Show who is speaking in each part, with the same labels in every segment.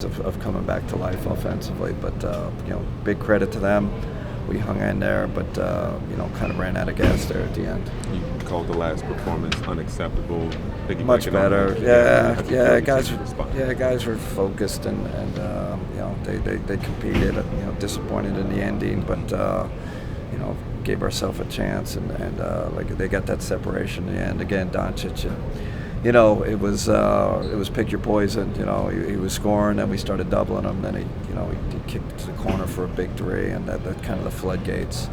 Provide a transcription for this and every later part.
Speaker 1: of coming back to life offensively, but big credit to them. We hung in there, but kind of ran out of gas there at the end.
Speaker 2: You called the last performance unacceptable.
Speaker 1: Much better. Guys were focused and they competed. Disappointed in the ending, but gave ourselves a chance and like they got that separation in the end. Again, Doncic. It was pick your poison. He was scoring, and we started doubling him. Then he kicked to the corner for a big three, and that kind of the floodgates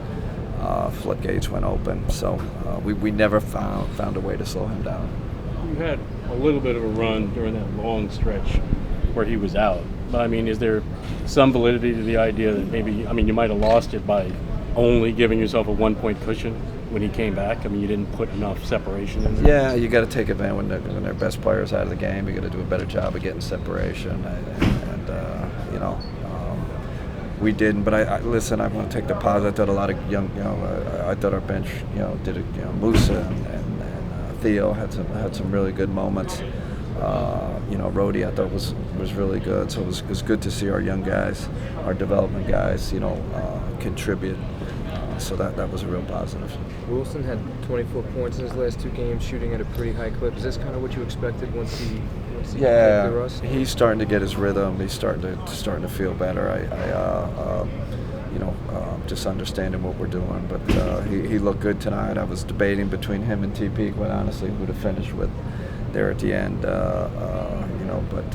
Speaker 1: went open. So we never found a way to slow him down.
Speaker 3: You had a little bit of a run during that long stretch where he was out. But I mean, is there some validity to the idea that maybe you might have lost it by only giving yourself a 1-point cushion when he came back? You didn't put enough separation in there.
Speaker 1: Yeah, you got to take advantage when their best players out of the game. You got to do a better job of getting separation, we didn't. But I want to take the positive. I thought a lot of young, I thought our bench, did it. Musa and Theo had some really good moments. Rhodey I thought was really good. So it was good to see our young guys, our development guys, contribute. So that was a real positive.
Speaker 4: Wilson had 24 points in his last two games, shooting at a pretty high clip. Is this kind of what you expected once he
Speaker 1: yeah,
Speaker 4: the rust?
Speaker 1: He's starting to get his rhythm. He's starting to feel better. Just understanding what we're doing. But he looked good tonight. I was debating between him and TP, quite honestly, who to finish with there at the end. But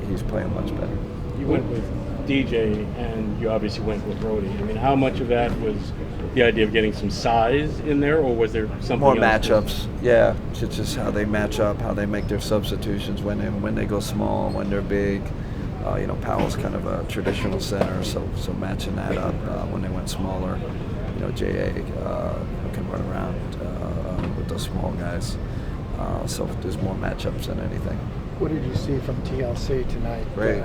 Speaker 1: he's playing much better.
Speaker 3: You went with DJ, and you obviously went with Rhodey. How much of that was the idea of getting some size in there, or was there something
Speaker 1: more
Speaker 3: else?
Speaker 1: Matchups? Yeah, just how they match up, how they make their substitutions when they go small, when they're big. Powell's kind of a traditional center, so matching that up when they went smaller. JA can run around with those small guys. So there's more matchups than anything.
Speaker 5: What did you see from TLC tonight?
Speaker 1: Great.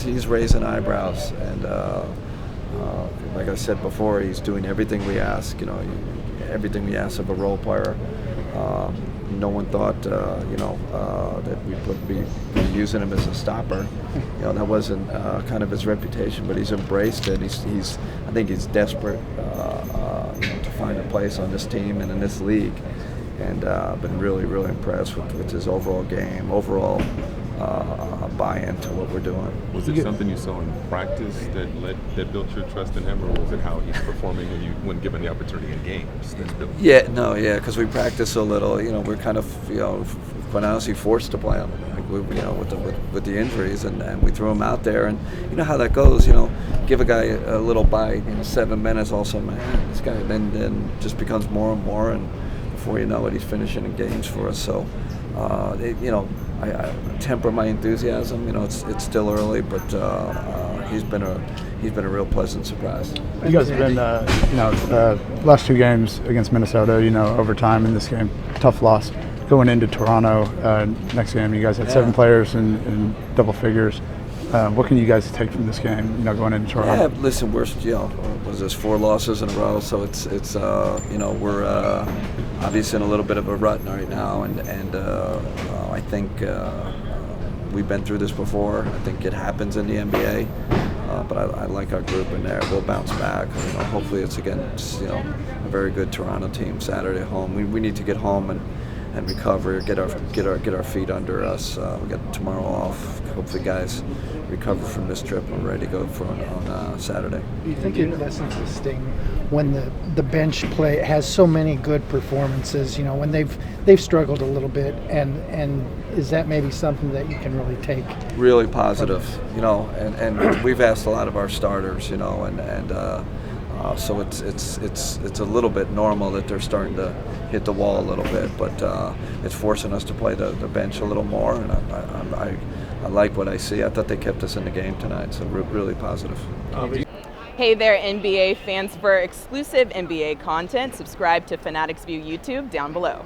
Speaker 1: He's raising eyebrows, and like I said before, he's doing everything we ask. Everything we ask of a role player. No one thought that we would be using him as a stopper. That wasn't kind of his reputation, but he's embraced it. I think he's desperate to find a place on this team and in this league. And I've been really, really impressed with his overall game, overall buy-in to what we're doing.
Speaker 2: Was it something you saw in practice that built your trust in him, or was it how he's performing when given the opportunity in games that's built?
Speaker 1: Because we practice a little. We're kind of, quite honestly, forced to play him. With the injuries, and we threw him out there, and you know how that goes. Give a guy a little bite, 7 minutes. Also, man, this guy then just becomes more and more, and before you know it, he's finishing in games for us. So, I temper my enthusiasm. It's still early, but he's been a real pleasant surprise.
Speaker 6: You guys have been, last two games against Minnesota, overtime in this game, tough loss. Going into Toronto next game, you guys had 7 players in double figures. What can you guys take from this game, going into Toronto?
Speaker 1: Yeah, listen, we're, was this 4 losses in a row, so it's we're obviously in a little bit of a rut right now, and I think we've been through this before. I think it happens in the NBA, but I like our group in there. We'll bounce back. Hopefully it's against a very good Toronto team Saturday at home. We need to get home and recover, get our feet under us. We got tomorrow off. Hopefully, guys recover from this trip and we're ready to go on Saturday.
Speaker 5: Do you think it lessens the sting when the bench play has so many good performances? When they've struggled a little bit, and is that maybe something that you can really take?
Speaker 1: Really positive, and we've asked a lot of our starters, so it's a little bit normal that they're starting to hit the wall a little bit, but it's forcing us to play the bench a little more, and I like what I see. I thought they kept us in the game tonight, so really positive.
Speaker 7: Hey there, NBA fans. For exclusive NBA content, subscribe to Fanatics View YouTube down below.